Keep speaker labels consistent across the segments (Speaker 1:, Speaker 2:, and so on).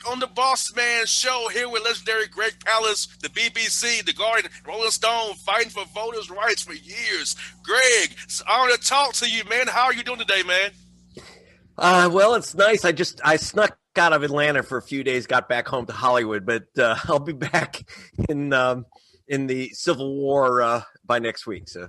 Speaker 1: on the Bossman Show here with legendary Greg Palast, the BBC, the Guardian, Rolling Stone, fighting for voters' rights for years. Greg, it's an honor to talk to you, man. How are you doing today, man?
Speaker 2: Well, it's nice. I snuck out of Atlanta for a few days, got back home to Hollywood, but I'll be back in the Civil War by next week. So,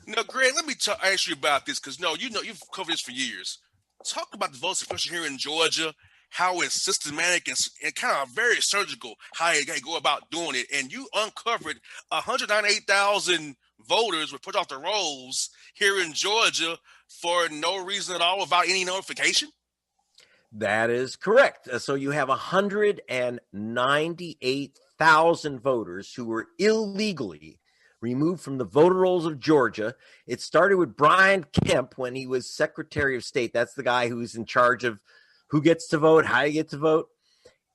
Speaker 1: Now, Greg, let me ask you about this because you've covered this for years. Talk about the vote suppression here in Georgia, how it's systematic and kind of very surgical, how they go about doing it. And you uncovered 198,000 voters were put off the rolls here in Georgia for no reason at all without any notification?
Speaker 2: that is correct. So you have 198,000 voters who were illegally removed from the voter rolls of Georgia. It started with Brian Kemp when he was Secretary of State. That's the guy who's in charge of who gets to vote, how you get to vote.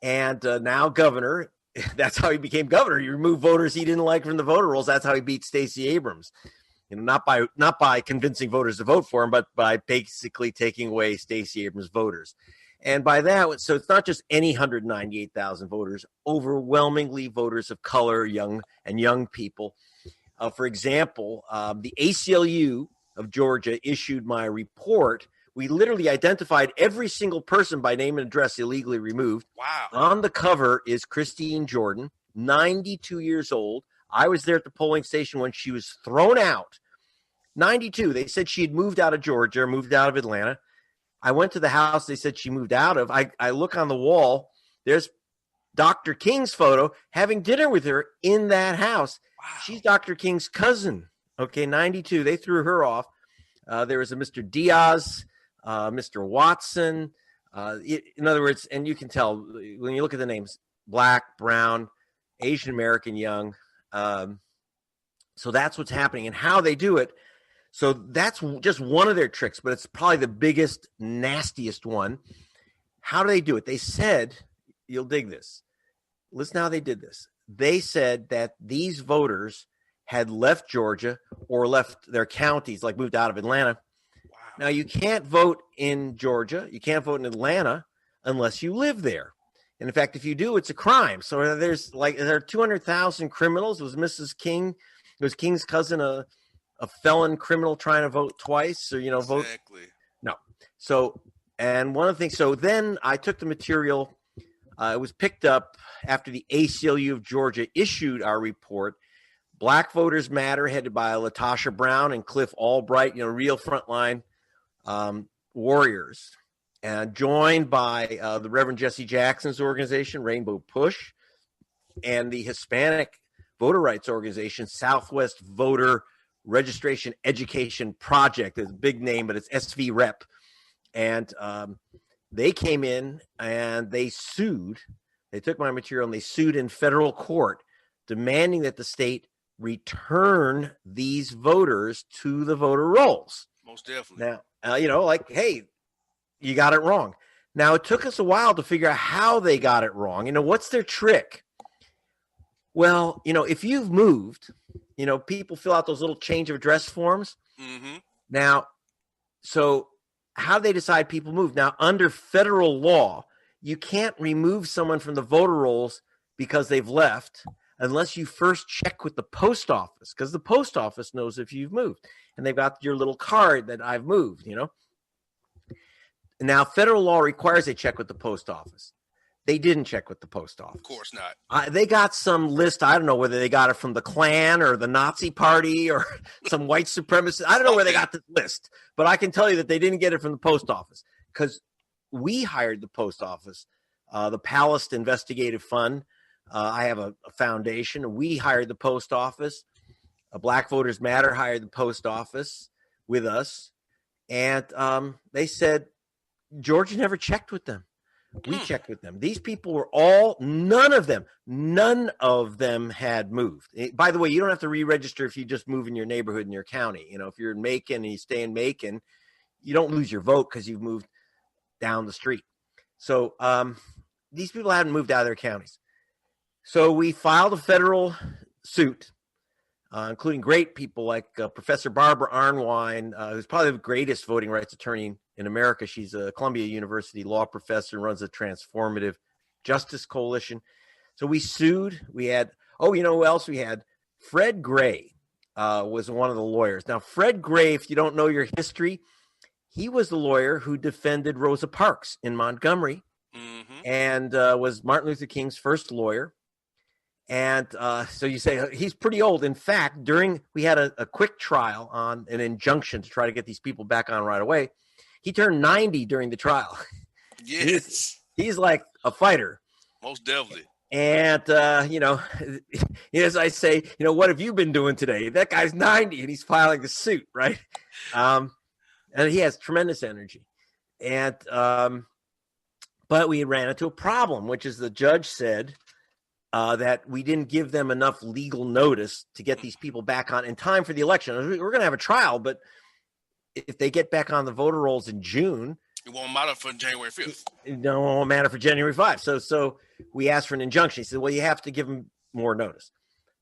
Speaker 2: And now governor. That's how he became governor. He removed voters he didn't like from the voter rolls. That's how he beat Stacey Abrams. Not by convincing voters to vote for him, but by basically taking away Stacey Abrams' voters. And by that, so it's not just any 198,000 voters, overwhelmingly voters of color, young people. For example, the ACLU of Georgia issued my report. We literally identified every single person by name and address illegally removed.
Speaker 1: Wow.
Speaker 2: On the cover is Christine Jordan, 92 years old. I was there at the polling station when she was thrown out. 92. They said she had moved out of Georgia, moved out of Atlanta. I went to the house they said she moved out of. I look on the wall. There's Dr. King's photo having dinner with her in that house.
Speaker 1: Wow.
Speaker 2: She's Dr. King's cousin. Okay, 92. They threw her off. There was a Mr. Diaz, Mr. Watson. In other words, and you can tell when you look at the names, black, brown, Asian American, young. So that's what's happening and how they do it. So that's just one of their tricks, but it's probably the biggest, nastiest one. How do they do it? They said, you'll dig this. Listen how they did this. They said that these voters had left Georgia or left their counties, like moved out of Atlanta.
Speaker 1: Wow.
Speaker 2: Now, you can't vote in Georgia. You can't vote in Atlanta unless you live there. And in fact, if you do, it's a crime. So there are 200,000 criminals. It was Mrs. King. It was King's cousin, a felon criminal trying to vote twice or, vote.
Speaker 1: Exactly.
Speaker 2: No. So, and one of the things, so then I took the material. It was picked up after the ACLU of Georgia issued our report. Black Voters Matter, headed by Latasha Brown and Cliff Albright, real frontline warriors, and joined by the Reverend Jesse Jackson's organization, Rainbow Push, and the Hispanic voter rights organization, Southwest Voter Registration Education Project. It's a big name, but it's SV Rep. And they came in and they sued. They took my material and they sued in federal court, demanding that the state return these voters to the voter rolls.
Speaker 1: Most definitely.
Speaker 2: Now, hey, you got it wrong. Now, it took us a while to figure out how they got it wrong. What's their trick? Well, if you've moved, people fill out those little change of address forms.
Speaker 1: Mm-hmm.
Speaker 2: Now, so how do they decide people move? Now, under federal law, you can't remove someone from the voter rolls because they've left unless you first check with the post office, because the post office knows if you've moved. And they've got your little card that I've moved, Now, federal law requires they check with the post office. They didn't check with the post office.
Speaker 1: Of course not.
Speaker 2: They got some list. I don't know whether they got it from the Klan or the Nazi Party or some white supremacist. I don't know where they got this list, but I can tell you that they didn't get it from the post office because we hired the post office, the Palast Investigative Fund. I have a foundation. We hired the post office. Black Voters Matter hired the post office with us. And they said Georgia never checked with them. We checked with them. These people were none of them had moved. By the way, you don't have to re-register if you just move in your neighborhood in your county. If you're in Macon and you stay in Macon, you don't lose your vote because you've moved down the street. So these people hadn't moved out of their counties. So we filed a federal suit, including great people like Professor Barbara Arnwine, who's probably the greatest voting rights attorney in America. She's a Columbia University law professor and runs a transformative Justice Coalition. So we sued. We had, you know who else we had? Fred Gray was one of the lawyers. Now, Fred Gray, if you don't know your history, he was the lawyer who defended Rosa Parks in Montgomery and was Martin Luther King's first lawyer. And so you say he's pretty old. In fact, we had a quick trial on an injunction to try to get these people back on right away. He turned 90 during the trial.
Speaker 1: Yes.
Speaker 2: He's like a fighter.
Speaker 1: Most definitely.
Speaker 2: And, as I say, what have you been doing today? That guy's 90 and he's filing a suit, right? And he has tremendous energy. And but we ran into a problem, which is the judge said that we didn't give them enough legal notice to get these people back on in time for the election. We're going to have a trial, but if they get back on the voter rolls in June,
Speaker 1: it won't matter for January 5th.
Speaker 2: It won't matter for January 5th. So we asked for an injunction. He said, well, you have to give them more notice.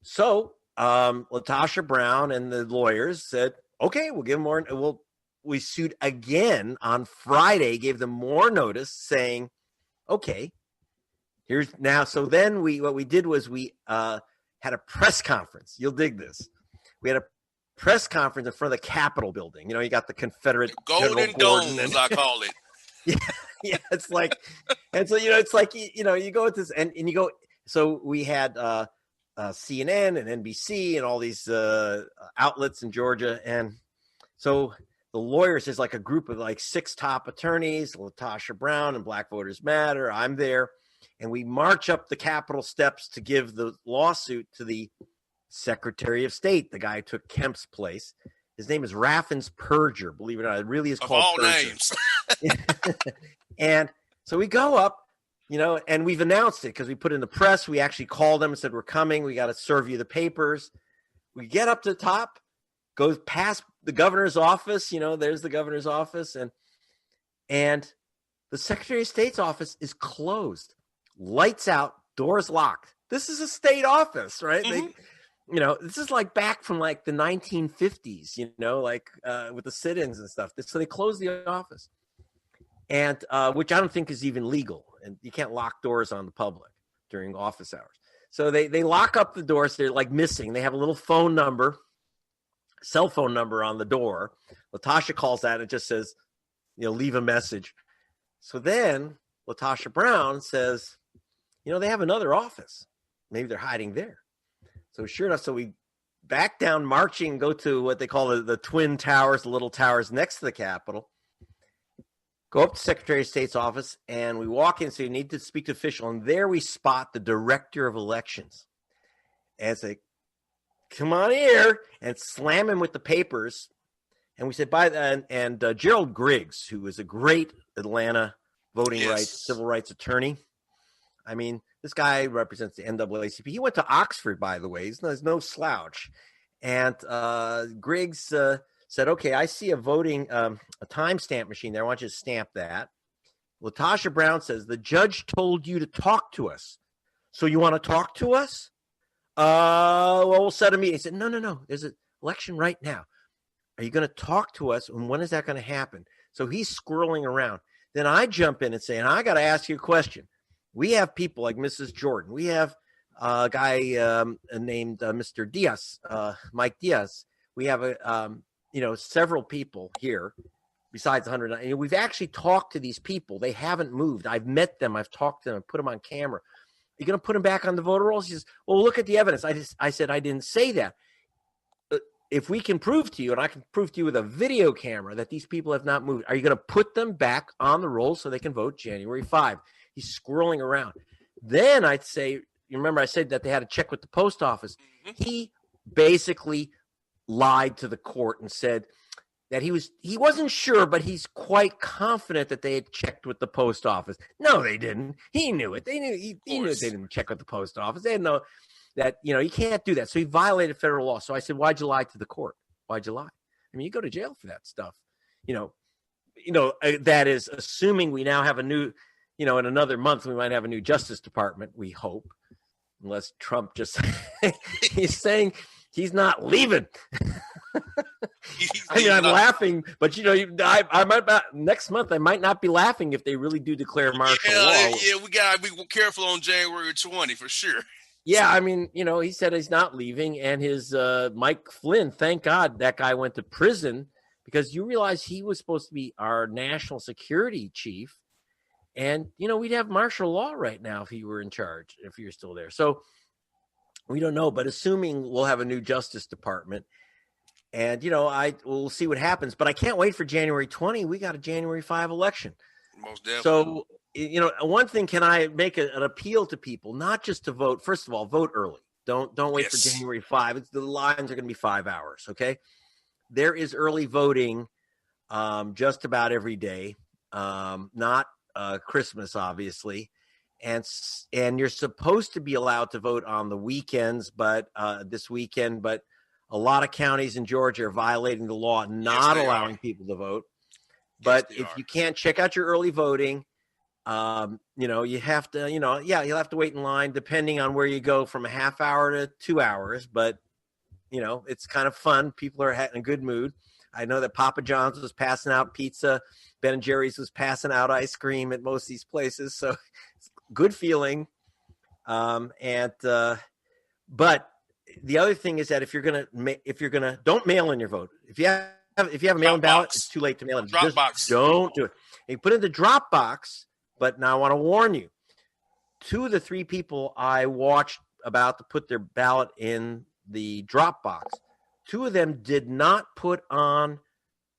Speaker 2: So Latasha Brown and the lawyers said, okay, we'll give them more. We sued again on Friday, gave them more notice saying, okay, here's now. So then what we did was we had a press conference. You'll dig this. We had a press conference in front of the Capitol building. You got the Confederate
Speaker 1: Golden Dome, as I call it.
Speaker 2: Yeah, it's like, and so it's like you go with this, and you go. So we had CNN and NBC and all these outlets in Georgia, and so the lawyers is like a group of like 6 top attorneys, Latasha Brown and Black Voters Matter. I'm there, and we march up the Capitol steps to give the lawsuit to the Secretary of State, the guy who took Kemp's place. His name is Raffens Perger. Believe it or not, it really is called
Speaker 1: all
Speaker 2: Perger.
Speaker 1: Names.
Speaker 2: And so we go up, and we've announced it because we put in the press. We actually called them and said, we're coming. We got to serve you the papers. We get up to the top, goes past the governor's office. There's the governor's office. And the Secretary of State's office is closed. Lights out, doors locked. This is a state office, right? This is like back from like the 1950s, with the sit-ins and stuff. So they closed the office, and which I don't think is even legal. And you can't lock doors on the public during office hours. So they lock up the doors. They're like missing. They have a little cell phone number on the door. Latasha calls that. It just says, leave a message. So then Latasha Brown says, they have another office. Maybe they're hiding there. So sure enough, so we back down marching, go to what they call the Twin Towers, the little towers next to the Capitol, go up to Secretary of State's office, and we walk in, so you need to speak to official, and there we spot the Director of Elections. And say, come on here, and slam him with the papers. And we said, Gerald Griggs, who is a great Atlanta voting rights, civil rights attorney. I mean, this guy represents the NAACP. He went to Oxford, by the way. He's no slouch. And Griggs said, okay, I see a timestamp machine there. I want you to stamp that. Latasha Brown says, the judge told you to talk to us. So you want to talk to us? Well, we'll set a meeting. He said, no. There's an election right now. Are you going to talk to us? And when is that going to happen? So he's squirreling around. Then I jump in and say, I got to ask you a question. We have people like Mrs. Jordan. We have a guy named Mr. Diaz, Mike Diaz. We have several people here besides 100. We've actually talked to these people. They haven't moved. I've met them. I've talked to them. I put them on camera. You're going to put them back on the voter rolls? He says, well, look at the evidence. I said, I didn't say that. If we can prove to you, and I can prove to you with a video camera that these people have not moved, are you going to put them back on the rolls so they can vote January 5? He's squirreling around. Then I'd say, you remember I said that they had to check with the post office. He basically lied to the court and said that he wasn't sure, but he's quite confident that they had checked with the post office. No, they didn't. He knew it. He knew they didn't check with the post office. They didn't know that, you can't do that. So he violated federal law. So I said, why'd you lie to the court? Why'd you lie? I mean, you go to jail for that stuff. That is assuming we now have a new, in another month, we might have a new Justice Department, we hope, unless Trump just, he's saying he's not leaving. I mean, I'm laughing, but I might not, next month I might not be laughing if they really do declare martial law.
Speaker 1: Yeah, we gotta be careful on January 20 for sure.
Speaker 2: Yeah, I mean, he said he's not leaving, and his Mike Flynn. Thank God that guy went to prison, because you realize he was supposed to be our national security chief, and we'd have martial law right now if he were in charge, if he were still there. So we don't know, but assuming we'll have a new Justice Department. And, we'll see what happens. But I can't wait for January 20. We got a January 5 election.
Speaker 1: Most definitely.
Speaker 2: So, one thing, can I make an appeal to people, not just to vote? First of all, vote early. Don't wait for January 5. The lines are going to be 5 hours, okay? There is early voting just about every day, not Christmas, obviously. And you're supposed to be allowed to vote on the weekends, but this weekend, but a lot of counties in Georgia are violating the law, not allowing people to vote. But if you can't, check out your early voting. You have to, you'll have to wait in line depending on where you go, from a half hour to 2 hours. But, it's kind of fun. People are in a good mood. I know that Papa John's was passing out pizza. Ben & Jerry's was passing out ice cream at most of these places. So it's a good feeling. But the other thing is that if you're gonna don't mail in your vote. If you have a mail-in ballot, it's too late to mail in.
Speaker 1: Dropbox.
Speaker 2: Don't do it. You put it in the Dropbox. But now I want to warn you: 2 of the 3 people I watched about to put their ballot in the Dropbox, 2 of them did not put on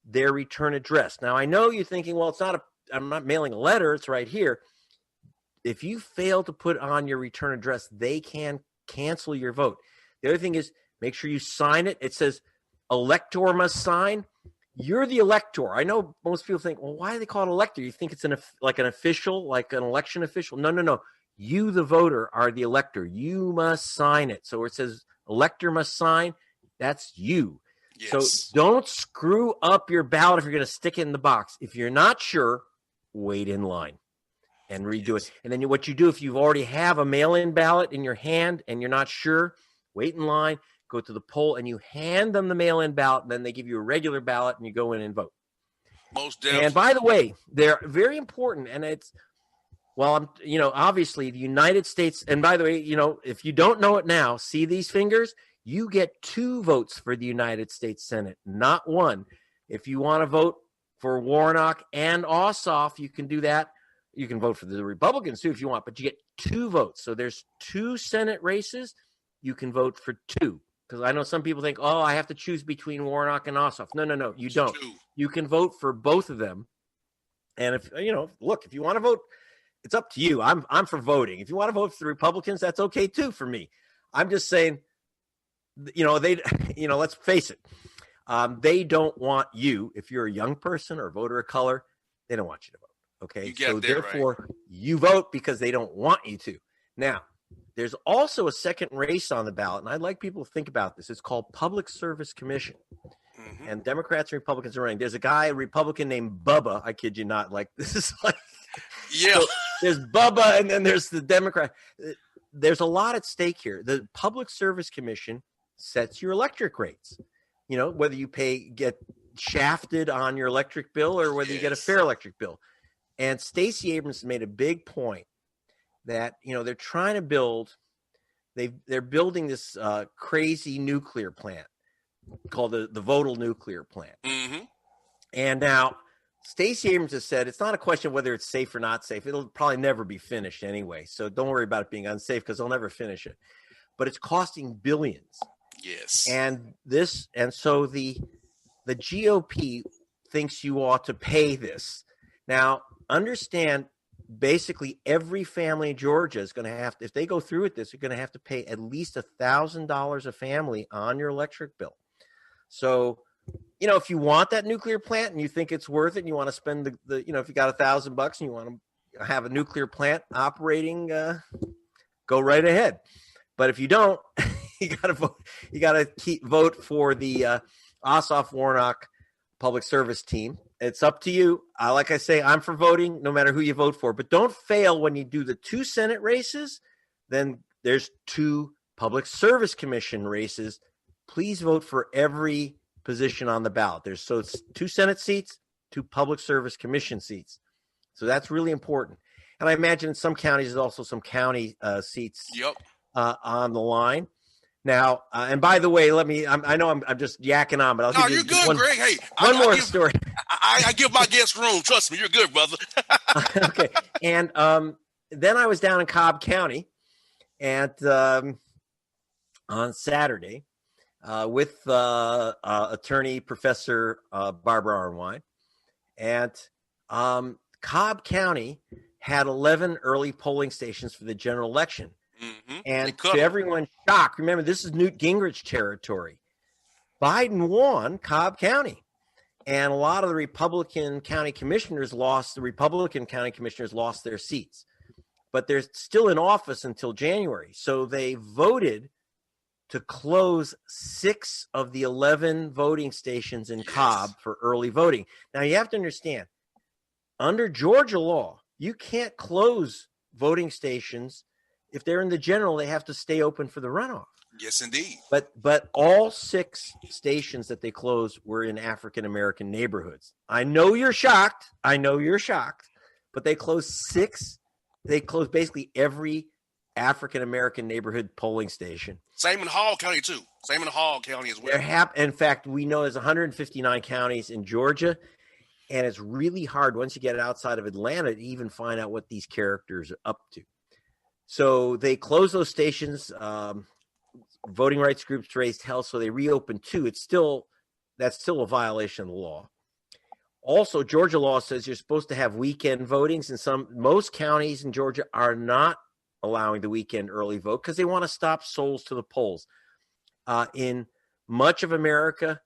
Speaker 2: their return address. Now I know you're thinking, well, I'm not mailing a letter; it's right here. If you fail to put on your return address, they can cancel your vote. The other thing is, make sure you sign it. It says elector must sign. You're the elector. I know most people think, well, why do they call it elector? You think it's like an official, like an election official. No. You, the voter, are the elector. You must sign it. So where it says elector must sign, that's you. Yes. So don't screw up your ballot if you're going to stick it in the box. If you're not sure, wait in line and redo it. And then what you do, if you already have a mail-in ballot in your hand and you're not sure, wait in line, go to the poll, and you hand them the mail-in ballot, and then they give you a regular ballot, and you go in and vote.
Speaker 1: Most definitely.
Speaker 2: And by the way, they're very important, and obviously the United States, and by the way, if you don't know it now, see these fingers? You get 2 votes for the United States Senate, not 1. If you want to vote for Warnock and Ossoff, you can do that. You can vote for the Republicans, too, if you want, but you get 2 votes. So there's 2 Senate races. You can vote for 2, because I know some people think, oh, I have to choose between Warnock and Ossoff. No, you don't.
Speaker 1: 2.
Speaker 2: You can vote for both of them. And if you want to vote, it's up to you. I'm for voting. If you want to vote for the Republicans, that's okay too for me. I'm just saying, let's face it. They don't want you, if you're a young person or a voter of color, they don't want you to vote. Okay. So therefore you vote because they don't want you to. Now, there's also a second race on the ballot, and I'd like people to think about this. It's called Public Service Commission. Mm-hmm. And Democrats and Republicans are running. There's a Republican named Bubba. I kid you not. Like, this is like,
Speaker 1: yeah.
Speaker 2: So there's Bubba, and then there's the Democrat. There's a lot at stake here. The Public Service Commission sets your electric rates. Whether you get shafted on your electric bill or whether you get a fair electric bill. And Stacey Abrams made a big point that they're trying to they're building this crazy nuclear plant called the Vogtle nuclear plant.
Speaker 1: Mm-hmm.
Speaker 2: And now Stacey Abrams has said it's not a question of whether it's safe or not safe. It'll probably never be finished anyway, so don't worry about it being unsafe, because they'll never finish it. But it's costing billions.
Speaker 1: Yes.
Speaker 2: And so the GOP thinks you ought to pay this. Now, understand, basically every family in Georgia is going to have to, if they go through with this, you're going to have to pay at least $1,000 a family on your electric bill. So, if you want that nuclear plant and you think it's worth it, and you want to spend if you got $1,000 and you want to have a nuclear plant operating, go right ahead. But if you don't, you got to vote. You got to vote for the Ossoff Warnock public service team. It's up to you. Like I say, I'm for voting no matter who you vote for. But don't fail when you do the 2 Senate races. Then there's 2 Public Service Commission races. Please vote for every position on the ballot. So it's 2 Senate seats, 2 Public Service Commission seats. So that's really important. And I imagine in some counties there's also some county seats on the line. Now, and by the way, I know I'm just yakking on, but I'll give you
Speaker 1: good, Greg. Hey,
Speaker 2: one more story.
Speaker 1: I give my guests room. Trust me, you're good, brother.
Speaker 2: Okay. And then I was down in Cobb County on Saturday with attorney Professor Barbara Arnwine. And Cobb County had 11 early polling stations for the general election. Mm-hmm. And to everyone's shock, remember, this is Newt Gingrich territory. Biden won Cobb County. And a lot of the Republican county commissioners lost their seats. But they're still in office until January. So they voted to close 6 of the 11 voting stations in Cobb for early voting. Now, you have to understand, under Georgia law, you can't close voting stations. If they're in the general, they have to stay open for the runoff.
Speaker 1: Yes, indeed.
Speaker 2: But all 6 stations that they closed were in African-American neighborhoods. I know you're shocked. But they closed 6. They closed basically every African-American neighborhood polling station.
Speaker 1: Same in Hall County, too. Same in Hall County as well.
Speaker 2: In fact, we know there's 159 counties in Georgia. And it's really hard once you get outside of Atlanta to even find out what these characters are up to. So they closed those stations. Voting rights groups raised hell, so they reopened 2. That's still a violation of the law. Also, Georgia law says you're supposed to have weekend votings, and most counties in Georgia are not allowing the weekend early vote because they want to stop souls to the polls. In much of America,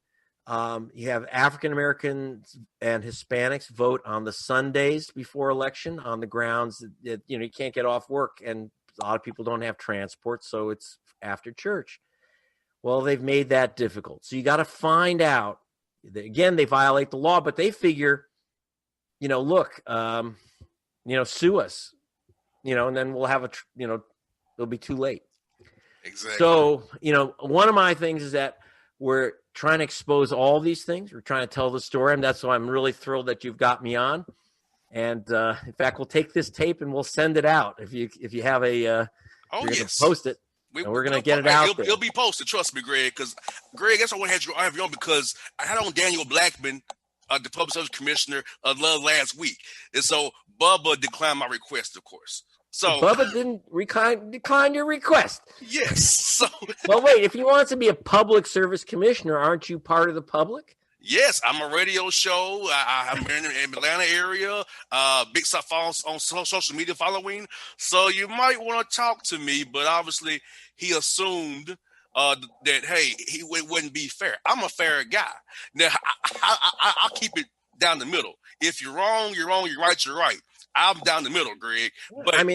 Speaker 2: you have African Americans and Hispanics vote on the Sundays before election on the grounds that you can't get off work, and a lot of people don't have transport, so it's after church. Well, they've made that difficult. So you got to find out. Again, they violate the law, but they figure, look, sue us, and then we'll have it'll be too late.
Speaker 1: Exactly.
Speaker 2: So, one of my things is that we're trying to expose all these things. We're trying to tell the story, and that's why I'm really thrilled that you've got me on. And in fact, we'll take this tape and we'll send it out if you have a. Post it. We're going to get it out there.
Speaker 1: It'll be posted. Trust me, Greg. Because Greg, that's why I have you on because I had on Daniel Blackman, the Public Service Commissioner, last week, and so Bubba declined my request, of course. So
Speaker 2: Bubba didn't decline your request.
Speaker 1: Yes. So
Speaker 2: well, wait. If you want to be a Public Service Commissioner, aren't you part of the public?
Speaker 1: Yes, I'm a radio show. I'm in the Atlanta area. Big stuff on social media following. So you might want to talk to me, but obviously he assumed that, hey, it wouldn't be fair. I'm a fair guy. Now, I'll keep it down the middle. If you're wrong, you're wrong. You're right, you're right. I'm down the middle, Greg. But
Speaker 2: I'm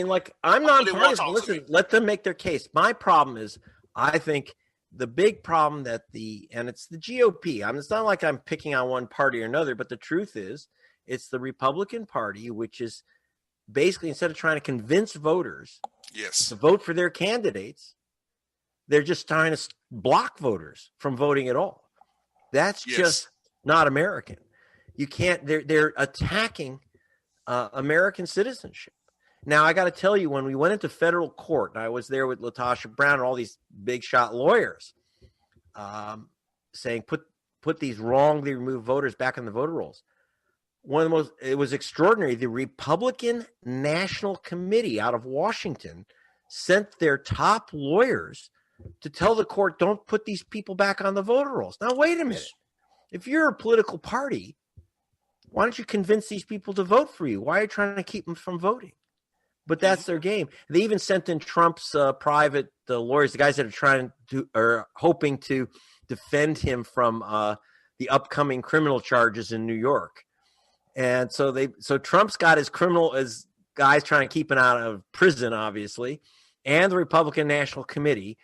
Speaker 2: not partisan. Listen, let them make their case. My problem is, I think the big problem and it's the GOP. It's not like I'm picking on one party or another, but the truth is it's the Republican Party, which is basically, instead of trying to convince voters to vote for their candidates, they're just trying to block voters from voting at all. That's just not American. You can't, they're attacking American citizenship. Now, I got to tell you, when we went into federal court, and I was there with Latasha Brown and all these big shot lawyers saying, put these wrongly removed voters back on the voter rolls. It was extraordinary. The Republican National Committee out of Washington sent their top lawyers to tell the court, don't put these people back on the voter rolls. Now, wait a minute. If you're a political party, why don't you convince these people to vote for you? Why are you trying to keep them from voting? But that's their game. They even sent in Trump's private lawyers, the guys that are hoping to defend him from the upcoming criminal charges in New York. And so Trump's got his guys trying to keep him out of prison, obviously, and the Republican National Committee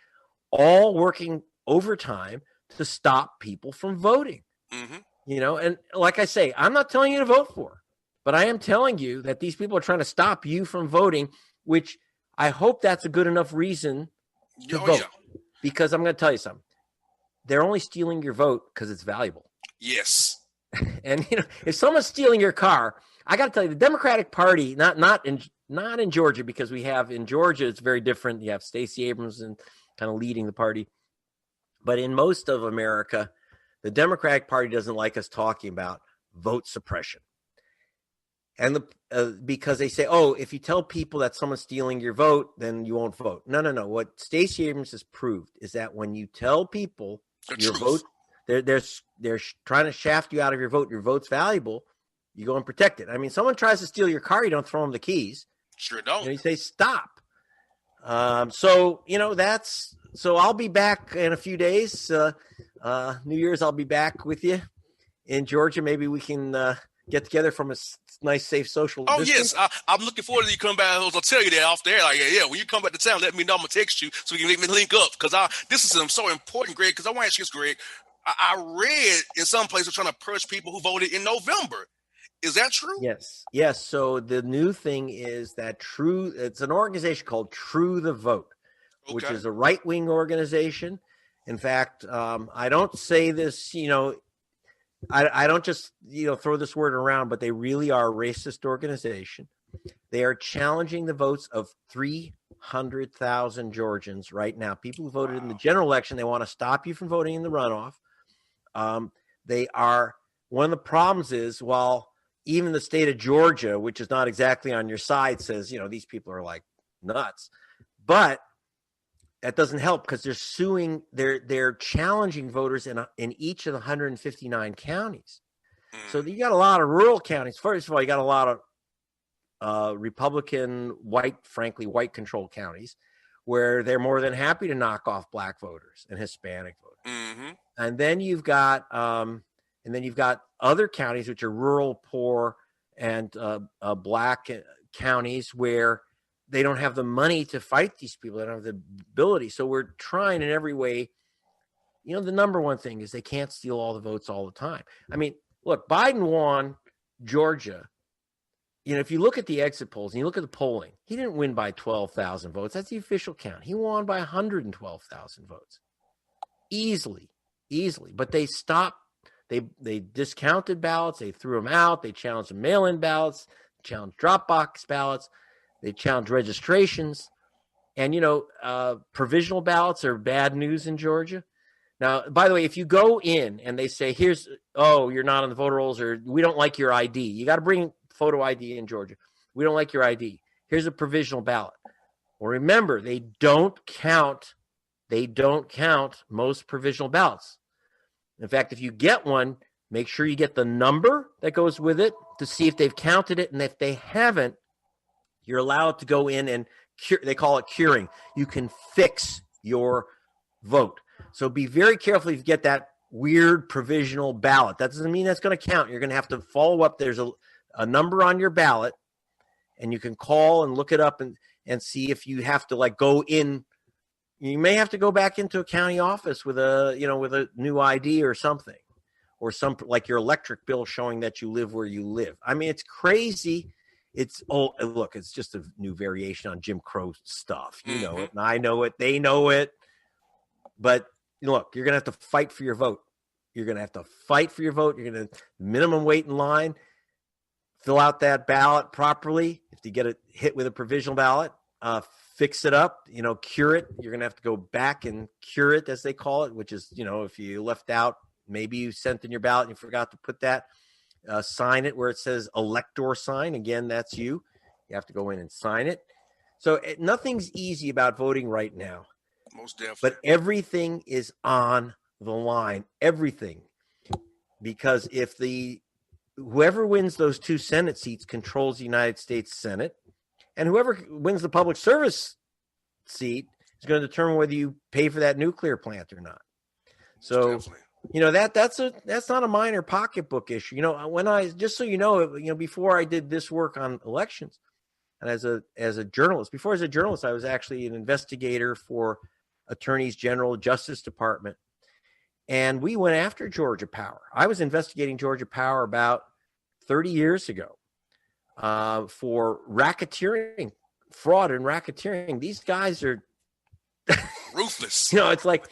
Speaker 2: all working overtime to stop people from voting. Mm-hmm. And like I say, I'm not telling you to vote for, but I am telling you that these people are trying to stop you from voting, which I hope that's a good enough reason to vote. Yeah. Because I'm going to tell you something. they're only stealing your vote because it's valuable.
Speaker 1: Yes.
Speaker 2: And if someone's stealing your car, I got to tell you, the Democratic Party, not in Georgia, because we have in Georgia it's very different. You have Stacey Abrams and kind of leading the party, but in most of America, the Democratic Party doesn't like us talking about vote suppression, and because they say, oh, if you tell people that someone's stealing your vote, then you won't vote. No. What Stacey Abrams has proved is that when you tell people your vote, they're trying to shaft you out of your vote. Your vote's valuable. You go and protect it. I mean, someone tries to steal your car, you don't throw them the keys.
Speaker 1: Sure don't.
Speaker 2: You say stop. So I'll be back in a few days. New Year's, I'll be back with you in Georgia. Maybe we can get together from a nice, safe social distance.
Speaker 1: Yes. I'm looking forward to you come back. I'll tell you that off there. Like, yeah, when you come back to town, let me know. I'm going to text you so we can link up. Because this is so important, Greg, because I want to ask you this, Greg. I read in some places trying to purge people who voted in November. Is that true?
Speaker 2: Yes. So the new thing is that it's an organization called True the Vote, which is a right-wing organization. In fact, I don't say this, I don't just, throw this word around, but they really are a racist organization. They are challenging the votes of 300,000 Georgians right now. People who voted in the general election, they want to stop you from voting in the runoff. One of the problems is, while even the state of Georgia, which is not exactly on your side, says, these people are like nuts, but that doesn't help because they're suing, they're challenging voters in each of the 159 counties. So you got a lot of rural counties. First of all, you got a lot of Republican, white controlled counties where they're more than happy to knock off black voters and Hispanic voters.
Speaker 1: Mm-hmm.
Speaker 2: And then you've got other counties which are rural, poor, and black counties where they don't have the money to fight these people. They don't have the ability. So we're trying in every way. The number one thing is they can't steal all the votes all the time. I mean, look, Biden won Georgia. If you look at the exit polls and you look at the polling, he didn't win by 12,000 votes. That's the official count. He won by 112,000 votes. Easily. But they stopped. They discounted ballots. They threw them out. They challenged the mail-in ballots, challenged drop box ballots. They challenged registrations. And, provisional ballots are bad news in Georgia. Now, by the way, if you go in and they say, you're not on the voter rolls, or we don't like your ID. You got to bring photo ID in Georgia. We don't like your ID. Here's a provisional ballot. Well, remember, they don't count most provisional ballots. In fact, if you get one, make sure you get the number that goes with it to see if they've counted it. And if they haven't, you're allowed to go in and they call it curing. You can fix your vote. So be very careful if you get that weird provisional ballot. That doesn't mean that's going to count. You're going to have to follow up. There's a number on your ballot, and you can call and look it up and see if you have to go in. You may have to go back into a county office with a new ID or something, or like your electric bill showing that you live where you live. I mean, it's crazy. It's just a new variation on Jim Crow stuff. You know it, and I know it. They know it. But look, you're going to have to fight for your vote. You're going to have to fight for your vote. You're going to minimum wait in line, fill out that ballot properly. If you get a hit with a provisional ballot, fix it up, cure it. You're going to have to go back and cure it, as they call it, which is, if you left out, maybe you sent in your ballot and you forgot to put that, sign it where it says elector sign. Again, that's you. You have to go in and sign it. So nothing's easy about voting right now.
Speaker 1: Most definitely.
Speaker 2: But everything is on the line. Everything. Because if whoever wins those 2 Senate seats controls the United States Senate, and whoever wins the public service seat is going to determine whether you pay for that nuclear plant or not. So, that's not a minor pocketbook issue. Just so before I did this work on elections, and as a journalist, I was actually an investigator for Attorneys General, Justice Department, and we went after Georgia Power. I was investigating Georgia Power about 30 years ago for racketeering, fraud and racketeering. These guys are
Speaker 1: ruthless.
Speaker 2: It's like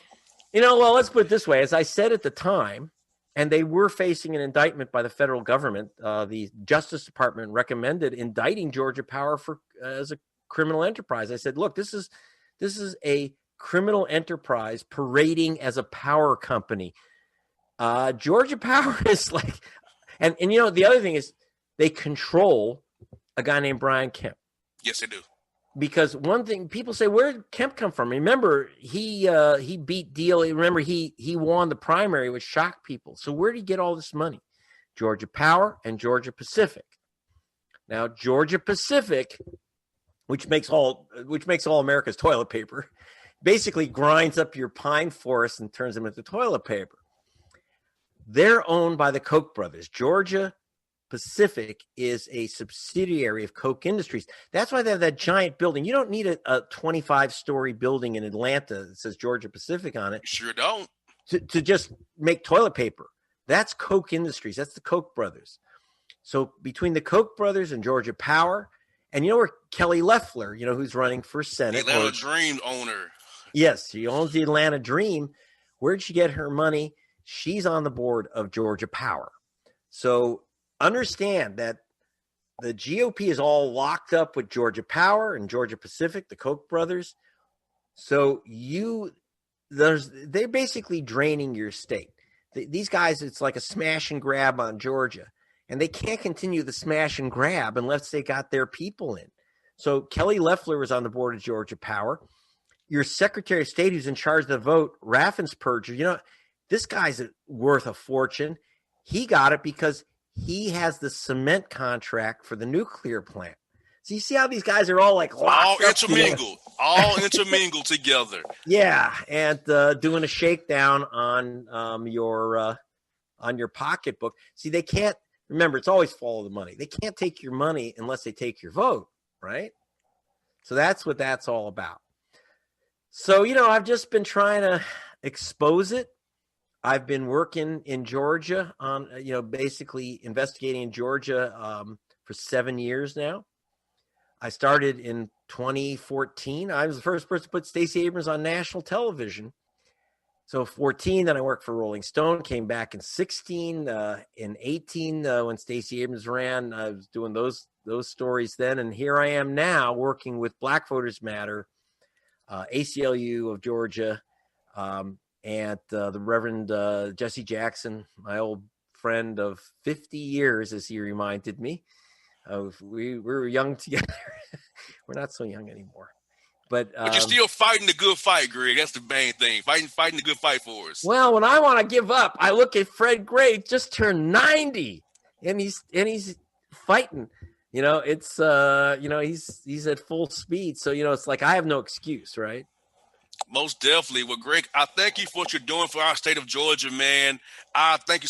Speaker 2: Well, let's put it this way. As I said at the time, and they were facing an indictment by the federal government, the Justice Department recommended indicting Georgia Power as a criminal enterprise. I said, look, this is a criminal enterprise parading as a power company. Georgia Power is like, and the other thing is they control a guy named Brian Kemp.
Speaker 1: Yes, they do.
Speaker 2: Because one thing people say, where did Kemp come from? Remember, he beat Deal. Remember, he won the primary, which shocked people. So where did he get all this money? Georgia Power and Georgia Pacific. Now, Georgia Pacific, which makes all America's toilet paper, basically grinds up your pine forest and turns them into toilet paper. They're owned by the Koch brothers. Georgia Pacific is a subsidiary of Koch Industries. That's why they have that giant building. You don't need a 25-story building in Atlanta that says Georgia Pacific on it.
Speaker 1: You sure don't.
Speaker 2: To just make toilet paper. That's Koch Industries. That's the Koch brothers. So between the Koch brothers and Georgia Power, and where Kelly Loeffler, who's running for Senate.
Speaker 1: The Atlanta Dream owner.
Speaker 2: Yes, she owns the Atlanta Dream. Where'd she get her money? She's on the board of Georgia Power. So understand that the GOP is all locked up with Georgia Power and Georgia Pacific, the Koch brothers. So they're basically draining your state. These guys, it's like a smash and grab on Georgia, and they can't continue the smash and grab unless they got their people in. So Kelly Loeffler was on the board of Georgia Power. Your Secretary of State who's in charge of the vote, Raffensperger, this guy's worth a fortune. He got it because he has the cement contract for the nuclear plant. So you see how these guys are all like
Speaker 1: all intermingled together.
Speaker 2: Yeah, and doing a shakedown on your pocketbook. See, they can't remember. It's always follow the money. They can't take your money unless they take your vote, right? So that's what that's all about. So I've just been trying to expose it. I've been working in Georgia on, basically investigating in Georgia for 7 years now. I started in 2014. I was the first person to put Stacey Abrams on national television. So 14, then I worked for Rolling Stone, came back in 16, in 18 when Stacey Abrams ran. I was doing those stories then. And here I am now working with Black Voters Matter, ACLU of Georgia, and the Reverend Jesse Jackson, my old friend of 50 years, as he reminded me. We were young together. We're not so young anymore. But
Speaker 1: you're still fighting the good fight, Greg. That's the main thing. Fighting the good fight for us.
Speaker 2: Well, when I want to give up, I look at Fred Gray, just turned 90, and he's fighting. It's he's at full speed. So it's like I have no excuse, right?
Speaker 1: Most definitely. Well, Greg, I thank you for what you're doing for our state of Georgia, feel like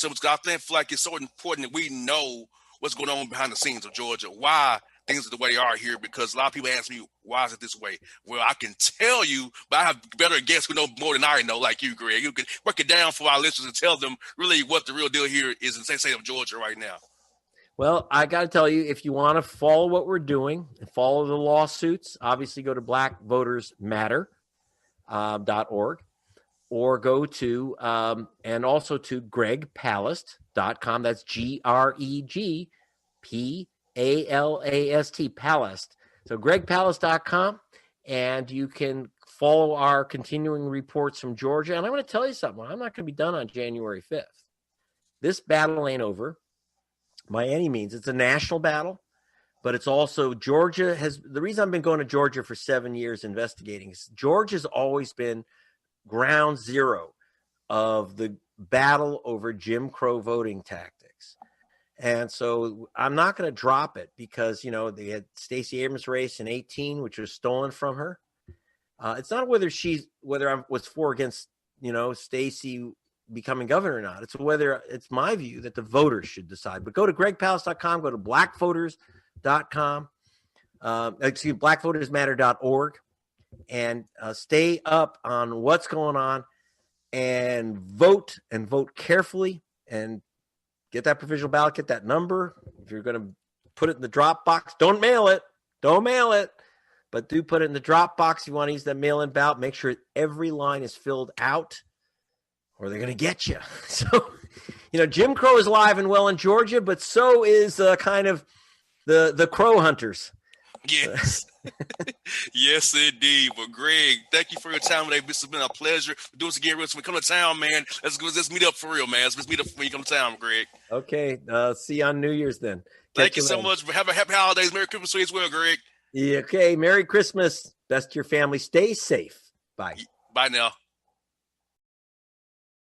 Speaker 1: it's so important that we know what's going on behind the scenes of Georgia, why things are the way they are here, because a lot of people ask me, why is it this way? Well, I can tell you, but I have better guests who know more than I know, like you, Greg. You can break it down for our listeners and tell them really what the real deal here is in the state of Georgia right now.
Speaker 2: Well, I got to tell you, if you want to follow what we're doing and follow the lawsuits, obviously go to blackvotersmatter.org or go to and also to gregpalast.com. That's GregPalast, Palast. So gregpalast.com, and you can follow our continuing reports from Georgia. And I'm going to tell you something. I'm not going to be done on January 5th. This battle ain't over by any means. It's a national battle, but it's also the reason I've been going to Georgia for 7 years investigating is Georgia's always been ground zero of the battle over Jim Crow voting tactics. And so I'm not going to drop it because, they had Stacey Abrams' race in 2018, which was stolen from her. It's not whether I was for or against, Stacey becoming governor or not. It's whether it's my view that the voters should decide. But go to gregpalast.com, go to blackvoters.com, blackvotersmatter.org, and stay up on what's going on and vote carefully and get that provisional ballot, get that number. If you're going to put it in the drop box, don't mail it, but do put it in the drop box. If you want to use that mail-in ballot, make sure every line is filled out. or they're going to get you. So, Jim Crow is alive and well in Georgia, but so is kind of the crow hunters.
Speaker 1: Yes. Yes, indeed. Well, Greg, thank you for your time today. This has been a pleasure. Do this again, Rich. When we come to town, man, let's meet up for real, man. Let's meet up when you come to town, Greg.
Speaker 2: Okay. See you on New Year's then.
Speaker 1: Thank you so much. Have a happy holidays. Merry Christmas to you as well, Greg.
Speaker 2: Yeah, okay. Merry Christmas. Best to your family. Stay safe. Bye.
Speaker 1: Bye now.